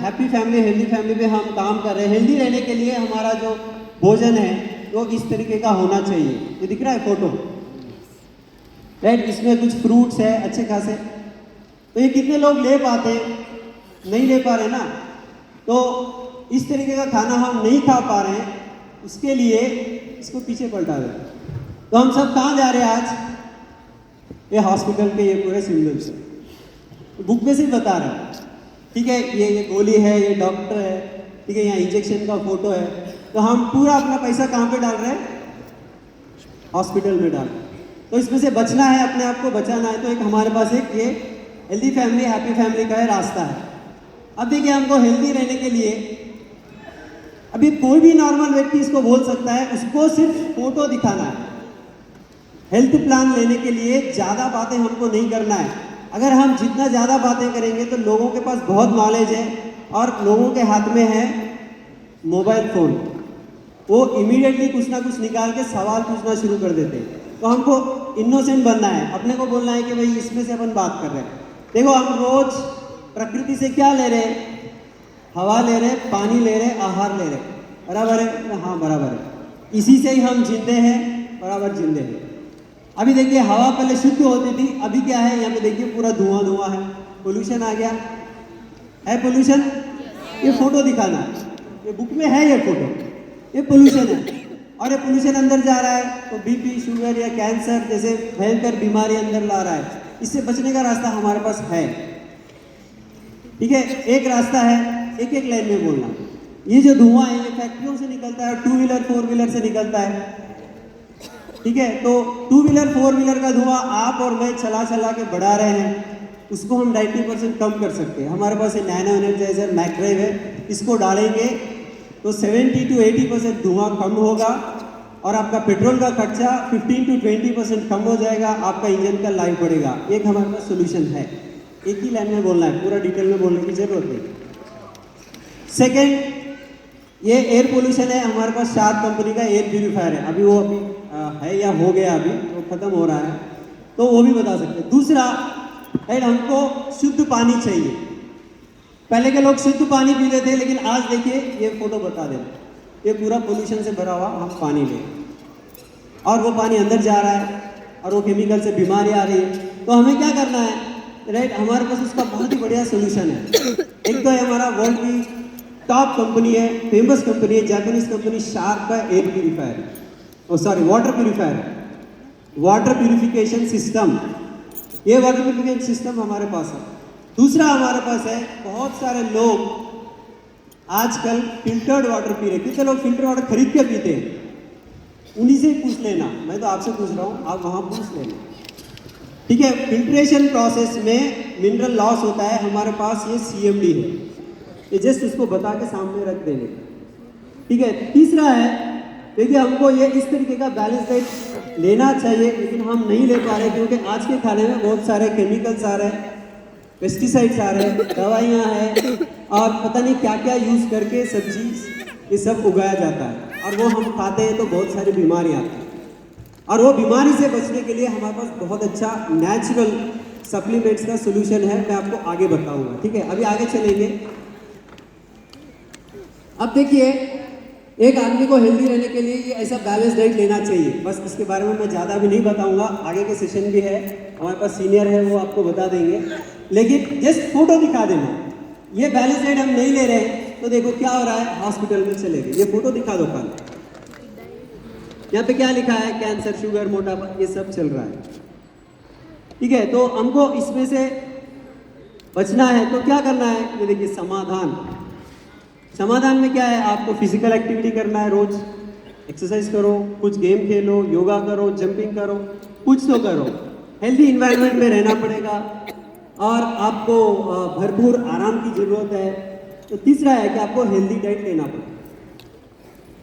Happy family healthy family पे हम काम कर रहे हैं। हेल्दी रहने के लिए हमारा जो भोजन है वो इस तरीके का होना चाहिए। ये दिख रहा है फोटो, राइट? इसमें कुछ फ्रूट्स है अच्छे खासे। तो ये कितने लोग ले पाते हैं? नहीं ले पा रहे ना। तो इस तरीके का खाना हम नहीं खा पा रहे हैं, उसके लिए इसको पीछे पलटा दें। तो हम सब कहाँ जा रहे हैं आज? ये हॉस्पिटल के ये पूरे सिम्टम्स है, बुक में से बता रहा है, ठीक है? ये गोली है, ये डॉक्टर है, ठीक है? यहाँ इंजेक्शन का फोटो है। तो हम पूरा अपना पैसा कहाँ पे डाल रहे हैं? हॉस्पिटल में डाल रहे हैं। तो इसमें से बचना है, अपने आप को बचाना है। तो एक हमारे पास एक ये हेल्दी फैमिली हैप्पी फैमिली का रास्ता है। अब देखिए, हमको हेल्दी रहने के लिए अभी कोई भी नॉर्मल व्यक्ति इसको बोल सकता है, उसको सिर्फ फोटो दिखाना है। हेल्थ प्लान लेने के लिए ज़्यादा बातें हमको नहीं करना है। अगर हम जितना ज़्यादा बातें करेंगे तो लोगों के पास बहुत नॉलेज है और लोगों के हाथ में है मोबाइल फ़ोन, वो इमीडिएटली कुछ ना कुछ निकाल के सवाल पूछना शुरू कर देते हैं। तो हमको इनोसेंट बनना है, अपने को बोलना है कि भाई इसमें से अपन बात कर रहे हैं। देखो, हम रोज प्रकृति से क्या ले रहे हैं? हवा ले रहे हैं, पानी ले रहे हैं, आहार ले रहे हैं, बराबर है? हाँ बराबर है। इसी से ही हम जिंदे हैं, बराबर जिंदे हैं। अभी देखिए, हवा पहले शुद्ध होती थी, अभी क्या है? यहाँ पे देखिए पूरा धुआं धुआं है, पोल्यूशन आ गया है। पोल्यूशन, ये फोटो दिखाना है, ये बुक में है ये फोटो, ये पोल्यूशन है। और ये पोल्यूशन अंदर जा रहा है तो बीपी, शुगर या कैंसर जैसे भयंकर बीमारी अंदर ला रहा है। इससे बचने का रास्ता हमारे पास है, ठीक है? एक रास्ता है, एक एक लाइन में बोलना। ये जो धुआं है ये फैक्ट्रियों से निकलता है, 2 व्हीलर 4 व्हीलर से निकलता है, ठीक है? तो 2 व्हीलर 4 व्हीलर का धुआं आप और मैं चला चला के बढ़ा रहे हैं, उसको हम 90% कम कर सकते हैं। हमारे पास ये नैनो एनर्जाइजर मैक्ड्राइव है, इसको डालेंगे तो 70 to 80% धुआं कम होगा और आपका पेट्रोल का खर्चा 15 to 20% कम हो जाएगा, आपका इंजन का लाइफ बढ़ेगा। एक हमारे पास सोल्यूशन है, एक ही लाइन में बोलना है, पूरा डिटेल में बोलने की जरूरत नहीं। सेकेंड, ये एयर पोल्यूशन है, हमारे पास शार्प कंपनी का एयर प्यूरीफायर है। अभी वो है या हो गया, अभी वो खत्म हो रहा है, तो वो भी बता सकते हैं। दूसरा, हमको शुद्ध पानी चाहिए। पहले के लोग शुद्ध पानी पीते थे, लेकिन आज देखिए ये फोटो बता दे, ये पूरा पोल्यूशन से भरा हुआ हम पानी ले, और वो पानी अंदर जा रहा है और वो केमिकल से बीमारी आ रही है। तो हमें क्या करना है, राइट? हमारे पास उसका बहुत ही बढ़िया सोल्यूशन है। एक तो है हमारा वर्ल्ड की टॉप कंपनी है, फेमस कंपनी है, जापानीज कंपनी शार्प का air purifier, water purifier, water purification system. ये वाटर प्यूरिफिकेशन सिस्टम हमारे पास है। दूसरा हमारे पास है, बहुत सारे लोग आजकल फिल्टर्ड वाटर पी रहे। कितने लोग फिल्टर वाटर खरीद के पीते हैं? उन्हीं से पूछ लेना, मैं तो आपसे पूछ रहा हूँ, आप वहाँ पूछ लेना, ठीक है? फिल्ट्रेशन प्रोसेस में मिनरल लॉस होता है, हमारे पास ये CMD है, ये जस्ट उसको बता के सामने रख देंगे, ठीक है? तीसरा है, देखिए हमको ये इस तरीके का बैलेंस डाइट लेना चाहिए, लेकिन हम नहीं ले पा रहे क्योंकि आज के खाने में बहुत सारे केमिकल्स आ रहे हैं, पेस्टिसाइड्स आ रहे हैं, दवाइयाँ हैं, और पता नहीं क्या क्या यूज़ करके सब्जी ये सब उगाया जाता है, और वो हम खाते हैं तो बहुत सारी बीमारी आती है। और वो बीमारी से बचने के लिए हमारे पास बहुत अच्छा नेचुरल सप्लीमेंट्स का सोल्यूशन है, मैं आपको आगे बताऊंगा, ठीक है? अभी आगे चलेंगे। अब देखिए, एक आदमी को हेल्दी रहने के लिए ये ऐसा बैलेंस डाइट लेना चाहिए। बस इसके बारे में मैं ज़्यादा भी नहीं बताऊंगा, आगे के सेशन भी है, हमारे पास सीनियर है, वो आपको बता देंगे, लेकिन जस्ट फोटो दिखा देना। ये बैलेंस डाइट हम नहीं ले रहे तो देखो क्या हो रहा है, हॉस्पिटल में चले गए। ये फोटो दिखा दो कल, यहाँ पे क्या लिखा है? कैंसर, शुगर, मोटापा, ये सब चल रहा है, ठीक है? तो हमको इसमें से बचना है तो क्या करना है? ये देखिए समाधान। समाधान में क्या है? आपको फिजिकल एक्टिविटी करना है, रोज एक्सरसाइज करो, कुछ गेम खेलो, योगा करो, जंपिंग करो, कुछ तो करो। हेल्दी इन्वायरमेंट में रहना पड़ेगा और आपको भरपूर आराम की जरूरत है। तो तीसरा है कि आपको हेल्दी डाइट लेना पड़ेगा।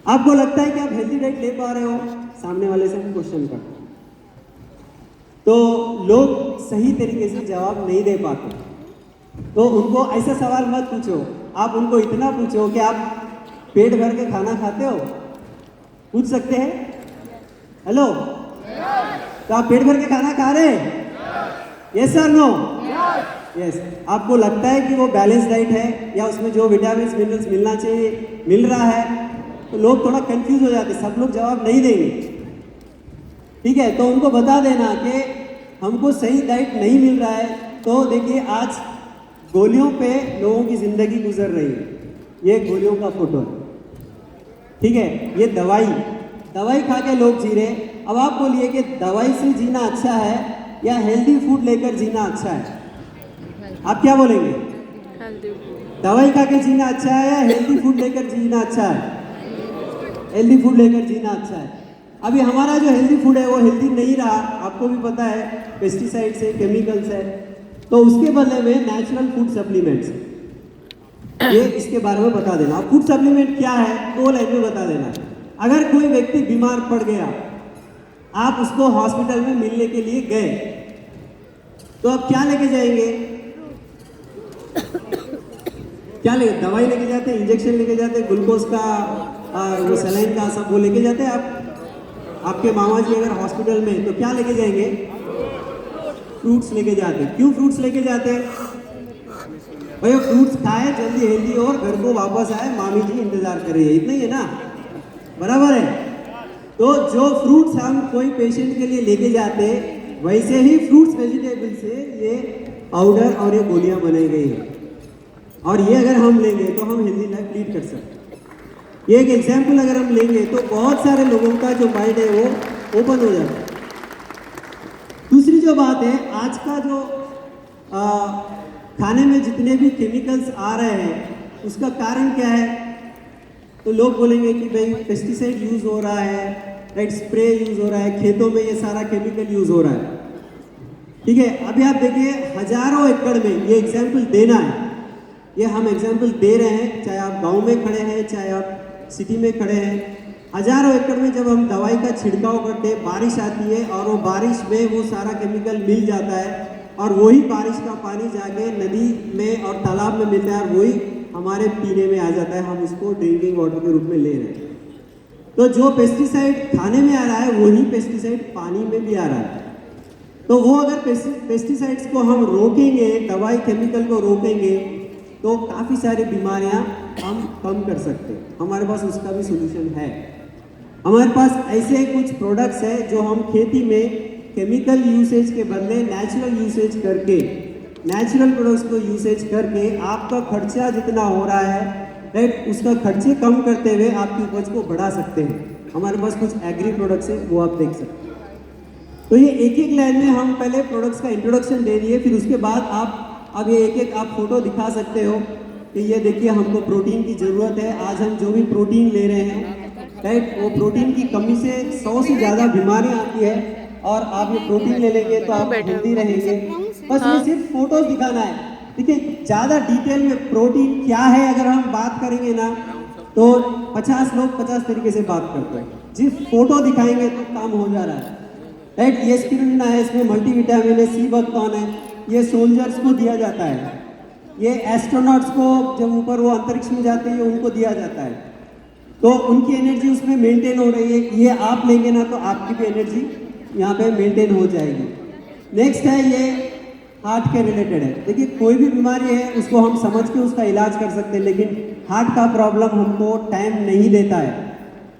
आपको लगता है कि आप हेल्दी डाइट ले पा रहे हो? सामने वाले से हम क्वेश्चन करते हैं तो लोग सही तरीके से जवाब नहीं दे पाते, तो उनको ऐसा सवाल मत पूछो, आप उनको इतना पूछो कि आप पेट भर के खाना खाते हो? पूछ सकते हैं? हेलो, तो आप पेट भर के खाना खा रहे हैं? यस और नो? यस, आपको लगता है कि वो बैलेंस डाइट है या उसमें जो विटामिन मिनरल्स मिलना चाहिए मिल रहा है, तो लोग थोड़ा कंफ्यूज हो जाते हैं, सब लोग जवाब नहीं देंगे। ठीक है, तो उनको बता देना कि हमको सही डाइट नहीं मिल रहा है। तो देखिए आज गोलियों पे लोगों की ज़िंदगी गुजर रही है, ये गोलियों का फोटो है। ठीक है, ये दवाई खा के लोग जी रहे हैं। अब आप बोलिए कि दवाई से जीना अच्छा है या हेल्दी फूड लेकर जीना अच्छा है? आप क्या बोलेंगे? दवाई खा के जीना अच्छा है या हेल्दी फूड लेकर जीना अच्छा है? हेल्दी फूड लेकर जीना अच्छा है। अभी हमारा जो हेल्दी फूड है वो हेल्दी नहीं रहा, आपको भी पता है, पेस्टिसाइड्स है, केमिकल्स है। तो उसके बदले में नेचुरल फूड सप्लीमेंट्स, ये इसके बारे में बता देना। फूड सप्लीमेंट क्या है 2 लाइन में बता देना। अगर कोई व्यक्ति बीमार पड़ गया, आप उसको हॉस्पिटल में मिलने के लिए गए, तो आप क्या लेके जाएंगे? क्या लेके? दवाई लेके जाते हैं, इंजेक्शन लेके जाते हैं, ग्लूकोज का वो सलाइन का सब वो लेके जाते हैं आप। आपके मामा जी अगर हॉस्पिटल में, तो क्या लेके जाएंगे? फ्रूट्स लेके जाते हैं। क्यों फ्रूट्स लेके जाते हैं? भाई फ्रूट्स खाए, जल्दी हेल्दी और घर को वापस आए, मामी जी इंतजार कर रही है, इतना ही है ना, बराबर है। तो जो फ्रूट्स हम कोई पेशेंट के लिए लेके जाते हैं, वैसे ही फ्रूट्स वेजिटेबल से ये पाउडर और ये गोलियां बनाई गई है, और ये अगर हम लेंगे तो हम हेल्दी लाइफ लीड कर सकते हैं। ये एक एग्जाम्पल अगर हम लेंगे तो बहुत सारे लोगों का जो माइंड है वो ओपन हो जाता है। दूसरी जो बात है, आज का जो खाने में जितने भी केमिकल्स आ रहे हैं उसका कारण क्या है? तो लोग बोलेंगे कि भाई पेस्टिसाइड यूज़ हो रहा है, राइट, स्प्रे यूज़ हो रहा है, खेतों में ये सारा केमिकल यूज़ हो रहा है। ठीक है, अभी आप देखिए हजारों एकड़ में, ये एग्जाम्पल देना है, ये हम एग्जाम्पल दे रहे हैं, चाहे आप गांव में खड़े हैं चाहे आप सिटी में खड़े हैं। हजारों एकड़ में जब हम दवाई का छिड़काव करते हैं, बारिश आती है और वो बारिश में वो सारा केमिकल मिल जाता है, और वही बारिश का पानी जाके नदी में और तालाब में मिलता है, और वही हमारे पीने में आ जाता है, हम उसको ड्रिंकिंग वाटर के रूप में ले रहे हैं। तो जो पेस्टिसाइड खाने में आ रहा है वही पेस्टिसाइड पानी में भी आ रहा है। तो वो अगर पेस्टिसाइड्स को हम रोकेंगे, दवाई केमिकल को रोकेंगे, तो काफ़ी सारी बीमारियां हम कम कर सकते हैं। हमारे पास उसका भी सोल्यूशन है। हमारे पास ऐसे कुछ प्रोडक्ट्स हैं जो हम खेती में केमिकल यूसेज के बदले नेचुरल यूसेज करके, नेचुरल प्रोडक्ट्स को यूसेज करके आपका खर्चा जितना हो रहा है, राइट, उसका खर्चे कम करते हुए आपकी उपज को बढ़ा सकते हैं। हमारे पास कुछ एग्री प्रोडक्ट्स हैं, वो आप देख सकते हैं। तो ये एक एक लाइन में हम पहले प्रोडक्ट्स का इंट्रोडक्शन दे दिए, फिर उसके बाद आप अब ये एक एक आप फोटो दिखा सकते हो कि ये देखिए हमको प्रोटीन की ज़रूरत है। आज हम जो भी प्रोटीन ले रहे हैं, राइट, वो प्रोटीन की कमी से 100 से ज़्यादा बीमारियां आती है, और आप ये प्रोटीन ले लेंगे तो आप हेल्दी रहेंगे। बस ये सिर्फ फोटोज दिखाना है। देखिए ज़्यादा डिटेल में प्रोटीन क्या है अगर हम बात करेंगे ना, तो 50 लोग 50 तरीके से बात करते हैं। जिस फोटो दिखाएंगे तो काम हो जा रहा है, राइट। ये स्पिरुलिना है, इसमें मल्टीविटामिन है, सी बकथॉर्न है, ये सोल्जर्स को दिया जाता है। ये एस्ट्रोनॉट्स को जब ऊपर वो अंतरिक्ष में जाते हैं उनको दिया जाता है, तो उनकी एनर्जी उसमें मेंटेन हो रही है। ये आप लेंगे ना तो आपकी भी एनर्जी यहाँ पे मेंटेन हो जाएगी। नेक्स्ट है ये हार्ट के रिलेटेड है। देखिए कोई भी बीमारी है उसको हम समझ के उसका इलाज कर सकते हैं, लेकिन हार्ट का प्रॉब्लम हमको टाइम नहीं देता है।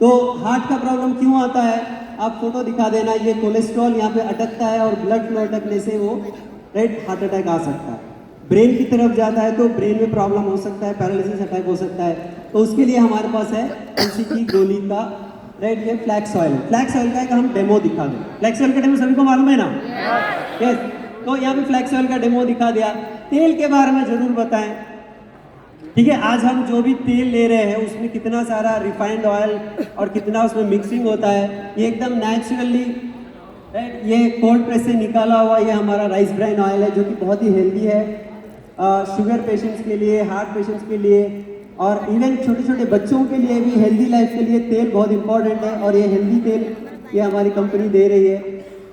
तो हार्ट का प्रॉब्लम क्यों आता है, आप फोटो दिखा देना। ये कोलेस्ट्रॉल यहाँ पे अटकता है और ब्लड फ्लो अटकने से वो राइट हार्ट अटैक आ सकता है। ब्रेन की तरफ जाता है तो ब्रेन में प्रॉब्लम हो सकता है, पैरालिसिस अटैक हो सकता है। तो उसके लिए हमारे पास है तुलसी की गोली का, राइट, ये फ्लैक्स ऑयल। फ्लैक्स ऑयल का एक हम डेमो दिखा दें। फ्लैक्स ऑयल का डेमो सभी को मालूम है ना? यस। तो यहाँ पे फ्लैक्स ऑयल का डेमो दिखा दिया। तेल के बारे में जरूर बताएं। ठीक है, आज हम जो भी तेल ले रहे हैं उसमें कितना सारा रिफाइंड ऑयल और कितना उसमें मिक्सिंग होता है। ये एकदम नेचुरली, राइट, ये कोल्ड प्रेस से निकाला हुआ ये हमारा राइस ब्राइन ऑयल है, जो कि बहुत ही हेल्दी है शुगर पेशेंट्स के लिए, हार्ट पेशेंट्स के लिए, और इवन छोटे छोटे बच्चों के लिए भी हेल्दी लाइफ के लिए तेल बहुत इंपॉर्टेंट है। और ये हेल्दी तेल ये हमारी कंपनी दे रही है।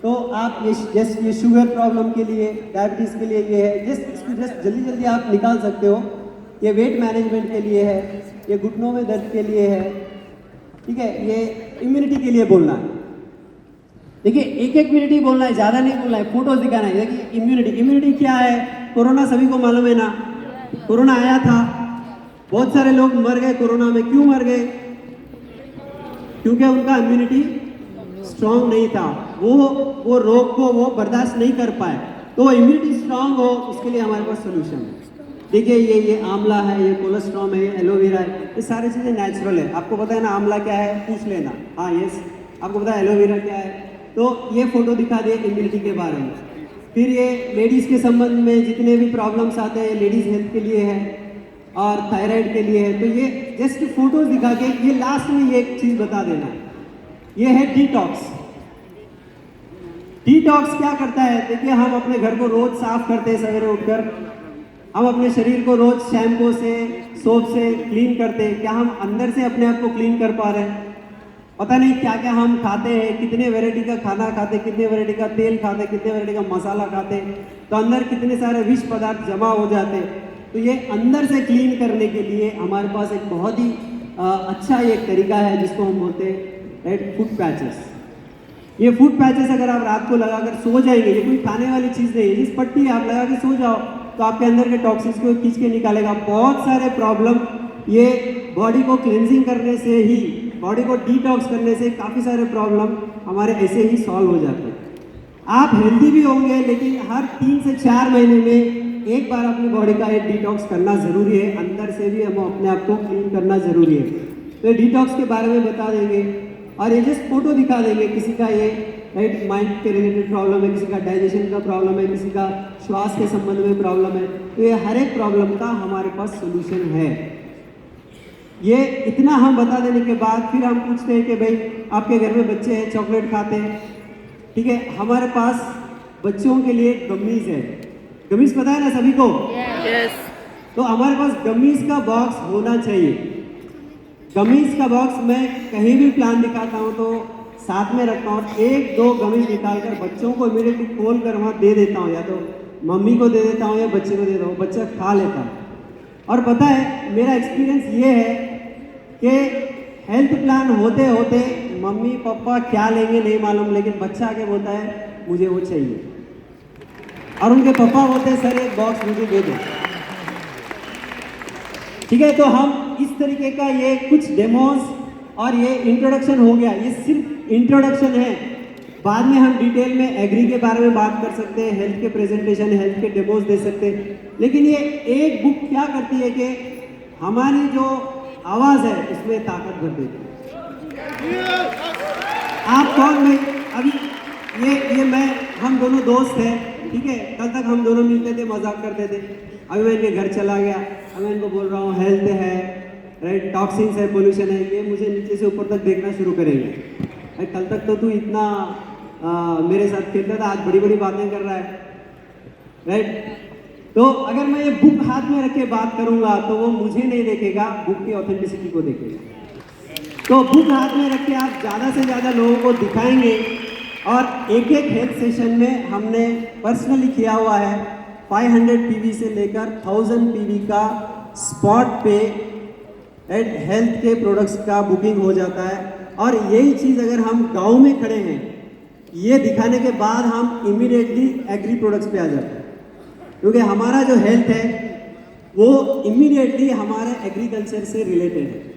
तो आप ये जस्ट ये शुगर प्रॉब्लम के लिए, डायबिटीज़ के लिए ये है, इसको जस्ट जल्दी जल्दी आप निकाल सकते हो। ये वेट मैनेजमेंट के लिए है, ये घुटनों में दर्द के लिए है, ठीक है, ये इम्यूनिटी के लिए बोलना है। देखिए एक एक मिनट ही बोलना है, ज़्यादा नहीं बोलना है, फोटोज दिखाना है। देखिए इम्यूनिटी क्या है, कोरोना सभी को मालूम है ना, कोरोना आया था, बहुत सारे लोग मर गए कोरोना में। क्यों मर गए? क्योंकि उनका इम्यूनिटी स्ट्रांग नहीं था, वो रोग को वो बर्दाश्त नहीं कर पाए। तो इम्यूनिटी स्ट्रांग हो, उसके लिए हमारे पास सोल्यूशन है। देखिए ये आंवला है, ये कोलेस्ट्रॉम है, ये एलोवेरा है, ये सारी चीज़ें नेचुरल है। आपको पता है ना आंवला क्या है? पूछ लेना। हाँ यस, आपको पता है एलोवेरा क्या है? तो ये फोटो दिखा दिए इम्यूनिटी के बारे में। फिर ये लेडीज़ के संबंध में जितने भी प्रॉब्लम्स आते हैं, लेडीज़ हेल्थ के लिए है और थायराइड के लिए है। तो ये जस्ट फोटोज दिखा के ये लास्ट में ये एक चीज़ बता देना, ये है डिटॉक्स। डिटॉक्स क्या करता है? देखिए हम अपने घर को रोज साफ करते हैं, सवेरे उठकर हम अपने शरीर को रोज शैम्पू से, सोप से क्लीन करते हैं। क्या हम अंदर से अपने आप को क्लीन कर पा रहे हैं? पता नहीं क्या क्या हम खाते हैं, कितने वैरायटी का खाना खाते, कितने वैरायटी का तेल खाते, कितने वैरायटी का मसाला खाते, तो अंदर कितने सारे विष पदार्थ जमा हो जाते। तो ये अंदर से क्लीन करने के लिए हमारे पास एक बहुत ही अच्छा एक तरीका है जिसको हम बोलते हैं फूड पैचेस। ये फूड पैचेस अगर आप रात को लगाकर सो जाएंगे, ये कोई खाने वाली चीज़ नहीं है, जिस पट्टी आप लगा के सो जाओ तो आपके अंदर के टॉक्सिन्स को खींच के निकालेगा। बहुत सारे प्रॉब्लम ये बॉडी को क्लिनजिंग करने से ही, बॉडी को डिटॉक्स करने से काफ़ी सारे प्रॉब्लम हमारे ऐसे ही सॉल्व हो जाते हैं। आप हेल्दी भी होंगे, लेकिन हर 3 से 4 महीने में एक बार अपनी बॉडी का एक डिटॉक्स करना ज़रूरी है। अंदर से भी हम अपने आप को क्लीन करना ज़रूरी है। तो डिटॉक्स के बारे में बता देंगे और ये जस्ट फोटो दिखा देंगे। किसी का ये राइट माइंड के रिलेटेड प्रॉब्लम है, किसी का डाइजेशन का प्रॉब्लम है, किसी का श्वास के संबंध में प्रॉब्लम है। तो ये हर एक प्रॉब्लम का हमारे पास सोल्यूशन है। ये इतना हम बता देने के बाद फिर हम पूछते हैं कि भाई आपके घर में बच्चे हैं, चॉकलेट खाते हैं, ठीक है, हमारे पास बच्चों के लिए गमीज है। गमीज पता है ना सभी को? Yes. तो हमारे पास गमीज का बॉक्स होना चाहिए। गमीज का बॉक्स मैं कहीं भी प्लान दिखाता हूँ तो साथ में रखता हूँ, 1-2 गमीज निकालकर बच्चों को इमीडिएटली खोल कर वहाँ दे देता हूँ, या तो मम्मी को दे देता हूँ या बच्चे को दे देता हूँ, बच्चा खा लेता है। और पता है मेरा एक्सपीरियंस ये है कि हेल्थ प्लान होते होते मम्मी पापा क्या लेंगे नहीं मालूम, लेकिन बच्चा आके बोलता है मुझे वो चाहिए, और उनके पापा बोलते हैं सर एक बॉक्स मुझे दे दो। ठीक है, तो हम इस तरीके का ये कुछ डेमोस और ये इंट्रोडक्शन हो गया। ये सिर्फ इंट्रोडक्शन है, बाद में हम डिटेल में एग्री के बारे में बात कर सकते हैं, हेल्थ के प्रेजेंटेशन, हेल्थ के डेमोस दे सकते हैं। लेकिन ये एक बुक क्या करती है कि हमारी जो आवाज़ है उसमें ताकत भर देती है। आप कौन भाई? अभी ये मैं, हम दोनों दोस्त हैं, ठीक है, कल तक हम दोनों मिलते थे, मजाक करते थे। अभी मैं इनके घर चला गया, अब मैं इनको बोल रहा हूँ हेल्थ है, राइट, टॉक्सिन्स है, पोल्यूशन है, ये मुझे नीचे से ऊपर तक देखना शुरू करेंगे। कल तक तो तू इतना मेरे साथ खेलता था, आज बड़ी बड़ी बातें कर रहा है, राइट। तो अगर मैं ये बुक हाथ में रख के बात करूंगा तो वो मुझे नहीं देखेगा, बुक की ऑथेंटिसिटी को देखेगा। तो बुक हाथ में रख के आप ज़्यादा से ज़्यादा लोगों को दिखाएंगे। और एक एक हेल्थ सेशन में हमने पर्सनली किया हुआ है 500 पीवी से लेकर 1000 पीवी का स्पॉट पे हेल्थ के प्रोडक्ट्स का बुकिंग हो जाता है। और यही चीज़ अगर हम गांव में खड़े हैं, ये दिखाने के बाद हम इमीडिएटली एग्री प्रोडक्ट्स पे आ जाते हैं, क्योंकि हमारा जो हेल्थ है वो इमीडिएटली हमारे एग्रीकल्चर से रिलेटेड है।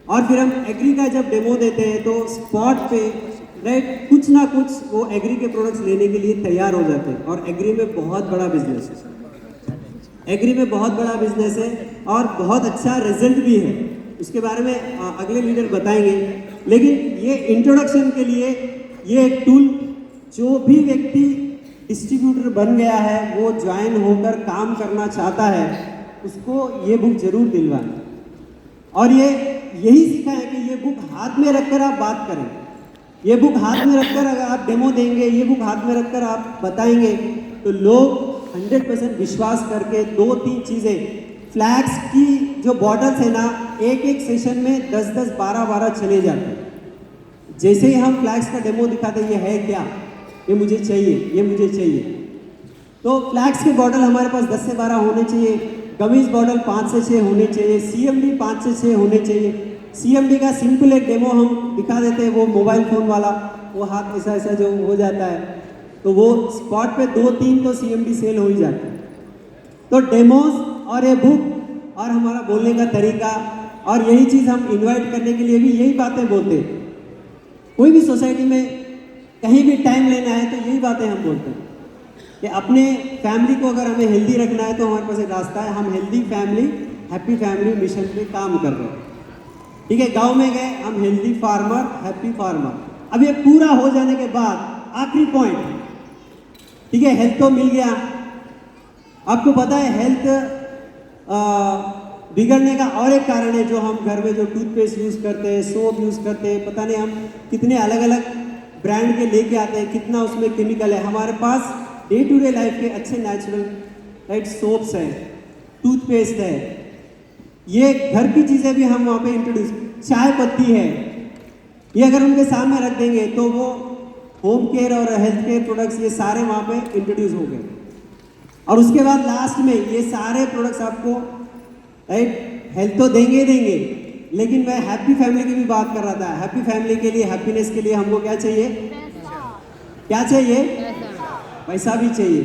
और फिर हम एग्री का जब डेमो देते हैं तो स्पॉट पे राइट कुछ ना कुछ वो एग्री के प्रोडक्ट्स लेने के लिए तैयार हो जाते हैं। और एग्री में बहुत बड़ा बिजनेस है, एग्री में बहुत बड़ा बिजनेस है और बहुत अच्छा रिजल्ट भी है। उसके बारे में अगले लीडर बताएंगे। लेकिन ये इंट्रोडक्शन के लिए ये एक टूल, जो भी व्यक्ति डिस्ट्रीब्यूटर बन गया है, वो ज्वाइन होकर काम करना चाहता है, उसको ये बुक जरूर दिलवाएं। और ये यही सीखा है कि ये बुक हाथ में रखकर आप बात करें, ये बुक हाथ में रखकर अगर आप डेमो देंगे, ये बुक हाथ में रखकर आप बताएंगे, तो लोग 100% विश्वास करके 2-3 चीज़ें, फ्लैक्स की जो बॉटल्स है ना, एक सेशन में 10-10, 12-12 चले जाते हैं। जैसे ही हम फ्लैक्स का डेमो दिखाते हैं, ये है क्या, ये मुझे चाहिए, ये मुझे चाहिए, तो फ्लैक्स के बॉटल हमारे पास 10 से 12 होने चाहिए, गमीज बॉटल 5 से 6 होने चाहिए, CMD 5 से 6 होने चाहिए। CMD का सिंपल एक डेमो हम दिखा देते हैं, वो मोबाइल फ़ोन वाला, वो हाथ ऐसा ऐसा जो हो जाता है, तो वो स्पॉट पे 2-3 तो CMD सेल हो ही जाता है। तो डेमोस और ये बुक और हमारा बोलने का तरीका और यही चीज़ हम इनवाइट करने के लिए भी यही बातें बोलते हैं। कोई भी सोसाइटी में कहीं भी टाइम लेना है तो यही बातें हम बोलते हैं कि अपने फैमिली को अगर हमें हेल्दी रखना है तो हमारे पास एक रास्ता है, हम healthy family happy family mission पे काम कर रहे हैं। ठीक है, गांव में गए हम, हेल्दी फार्मर हैप्पी फार्मर। अब ये पूरा हो जाने के बाद आखिरी पॉइंट, ठीक है, हेल्थ तो मिल गया। आपको पता है हेल्थ बिगड़ने का और एक कारण है, जो हम घर में जो टूथपेस्ट यूज़ करते हैं, सोप यूज़ करते हैं, पता नहीं हम कितने अलग अलग ब्रांड के लेके आते हैं, कितना उसमें केमिकल है। हमारे पास डे टू डे लाइफ के अच्छे नेचुरल राइट सोप्स है, टूथपेस्ट है, ये घर की चीज़ें भी हम वहाँ पे इंट्रोड्यूस, चाय पत्ती है, ये अगर उनके सामने रख देंगे तो वो होम केयर और हेल्थ केयर प्रोडक्ट्स ये सारे वहाँ पे इंट्रोड्यूस हो गए। और उसके बाद लास्ट में ये सारे प्रोडक्ट्स आपको राइट हेल्थ तो देंगे, लेकिन मैं हैप्पी फैमिली की भी बात कर रहा था। हैप्पी फैमिली के लिए, हैप्पीनेस के लिए हमको क्या चाहिए? क्या चाहिए? पैसा भी चाहिए।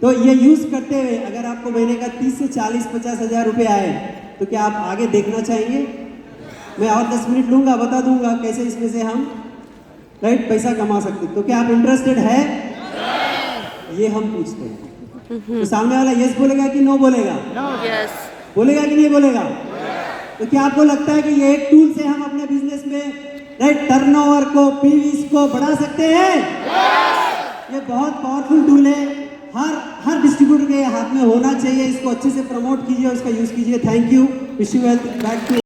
तो ये यूज़ करते हुए अगर आपको महीने का 30 से 40-50 हज़ार रुपये आए तो क्या आप आगे देखना चाहेंगे? मैं और 10 मिनट लूँगा, बता दूंगा कैसे इसमें से हम राइट पैसा कमा सकते। तो क्या आप इंटरेस्टेड है? ये हम पूछते हैं। तो सामने वाला यस बोलेगा कि नो बोलेगा? यस। बोलेगा कि नहीं बोलेगा? तो क्या आपको लगता है कि ये एक टूल से हम अपने बिजनेस में राइट टर्नओवर को, पीवीस को बढ़ा सकते हैं? ये बहुत पावरफुल टूल है, हर डिस्ट्रीब्यूटर के हाथ में होना चाहिए। इसको अच्छे से प्रमोट कीजिए और इसका यूज कीजिए। Thank you, wish you well, back to